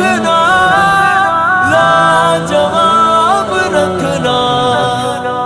رکھنا، لاجواب رکھنا،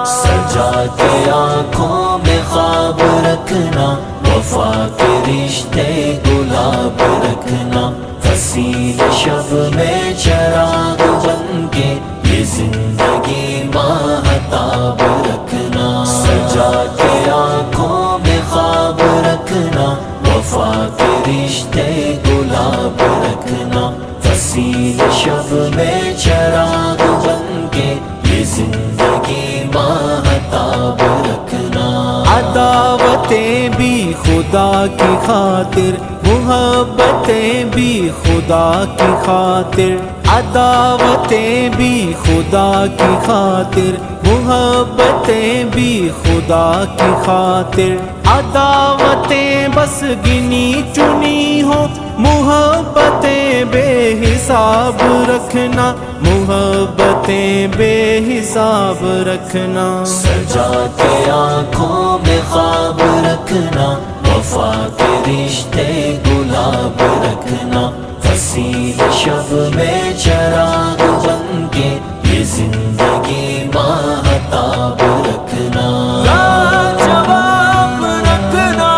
سجا کے آنکھوں میں خواب رکھنا، وفا کے رشتے گلاب رکھنا، حسین شب میں چراغ بن کے یہ زندگی ماہتاب رکھنا، سجا کے آنکھوں میں خواب رکھنا، وفا کے رشتے گلاب رکھنا، حسین شب میں چراغ بن کے یہ زندگی ماہتاب رکھنا، عداوتیں بھی خدا کی خاطر، محبتیں بھی خدا کی خاطر، عداوتیں بھی خدا کی خاطر، محبتیں بھی خدا کی خاطر، عداوتیں بس گنی چنی ہو، محبتیں بے حساب رکھنا، محبتیں بے حساب رکھنا، سجا کے آنکھوں میں خواب رکھنا، وفا کے رشتے گلاب رکھنا، حسین شب میں چراغ بن کے یہ زندگی ماہتاب رکھنا، لاجواب رکھنا،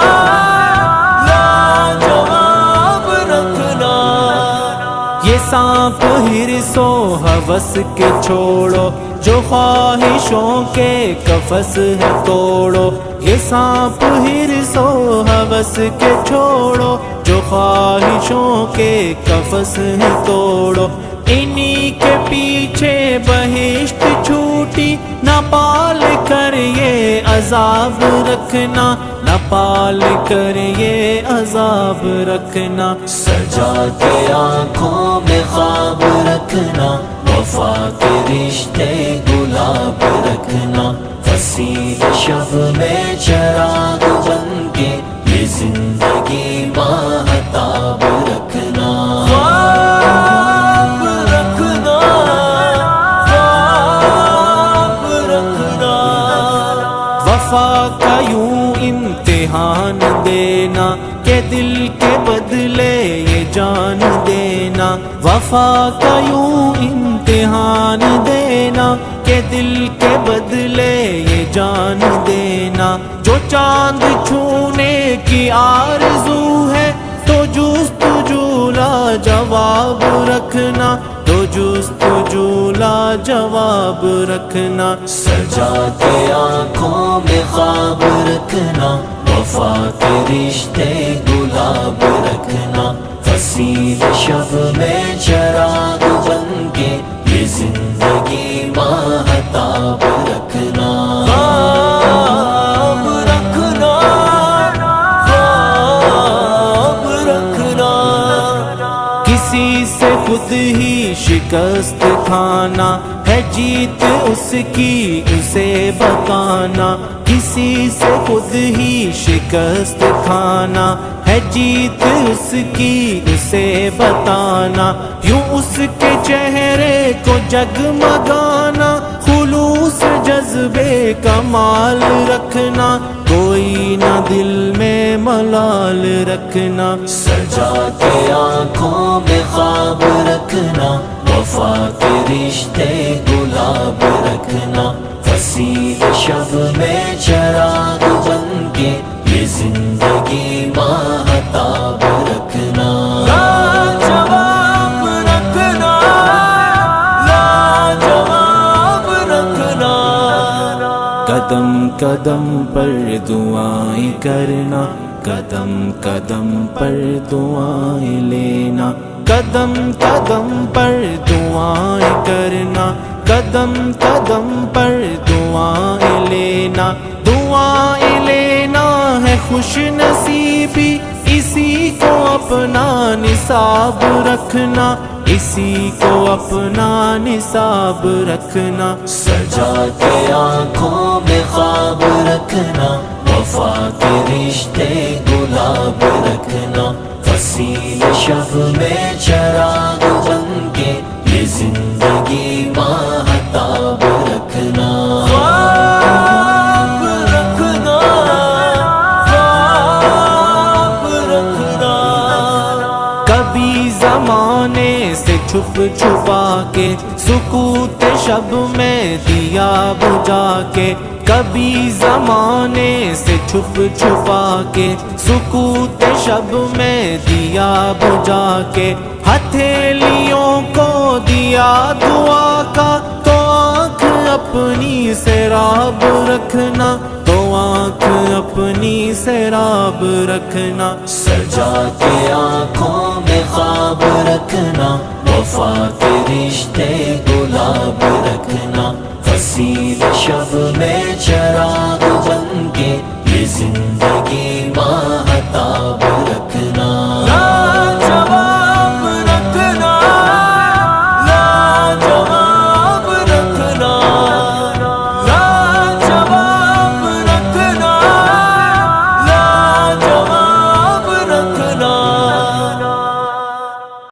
لاجواب رکھنا، یہ سانپ ہرس و ہوس کے چھوڑو، جو خواہشوں کے قفس ہے توڑو، یہ سانپ ہرس و ہوس کے چھوڑو، جو خواہشوں کے قفس ہے توڑو، انہی کے پیچھے بہشت چھوٹی، نہ پال کر یہ عذاب رکھنا، نہ پال کر یہ عذاب رکھنا، سجا کے آنکھوں میں خواب رکھنا، وفا کے رشتے گلاب رکھنا، حسین شب میں چراغ بن کے یہ زندگی ماہتاب رکھنا، خواب رکھنا، خواب رکھنا، وفا کا یوں امتحان دینا کہ دل کے بدلے یہ جان دینا، وفا کا یوں امتحان دینا کہ دل کے بدلے یہ جان دینا، جو چاند چھونے کی آرزو ہے تو جستجو لاجواب رکھنا، تو جستجو لاجواب رکھنا، سجا کے آنکھوں میں خواب رکھنا، وفا کے رشتے گلاب رکھنا، حسین شب میں چراغ بن کے یہ زندگی ماہتاب رکھنا، خواب رکھنا، خواب رکھنا، کسی سے خود ہی شکست کھانا ہے جیت اس کی اسے بتانا، کسی سے خود ہی شکست کھانا ہے جیت اس کی اسے بتانا، یوں اس کے چہرے کو جگمگانا، خلوص جذبے کا مال رکھنا، کوئی نہ دل میں ملال رکھنا، سجا کے آنکھوں میں خواب رکھنا، وفا کے رشتے گلاب رکھنا، حسین شب میں چراغ بن کے یہ زندگی ماہتاب رکھنا، لاجواب رکھنا، لاجواب رکھنا، قدم قدم پر دعائیں کرنا، قدم قدم پر دعائیں لینا، قدم قدم پر دعائیں کرنا، قدم قدم پر دعائیں لینا، دعائیں لینا ہے خوش نصیبی، اسی کو اپنا نصاب رکھنا، اسی کو اپنا نصاب رکھنا، سجا کے آنکھوں میں خواب رکھنا، وفا کے رشتے گلاب رکھنا، حسین شب میں چراغ بن کے یہ زندگی ماہتاب رکھنا، خواب رکھنا، خواب رکھنا، کبھی زمانے سے چھپ چھپا کے، سکوت شب میں دیا بجھا کے، کبھی زمانے سے چھپ چھپا کے، سکوت شب میں دیا بجھا کے، ہتھیلیوں کو دیا دعا کا، تو آنکھ اپنی سیراب رکھنا، تو آنکھ اپنی سیراب رکھنا، سجا کے آنکھوں میں خواب رکھنا، وفا کے رشتے گلاب رکھنا، فصیل شب میں چراغ بن کے یہ زندگی ماہتاب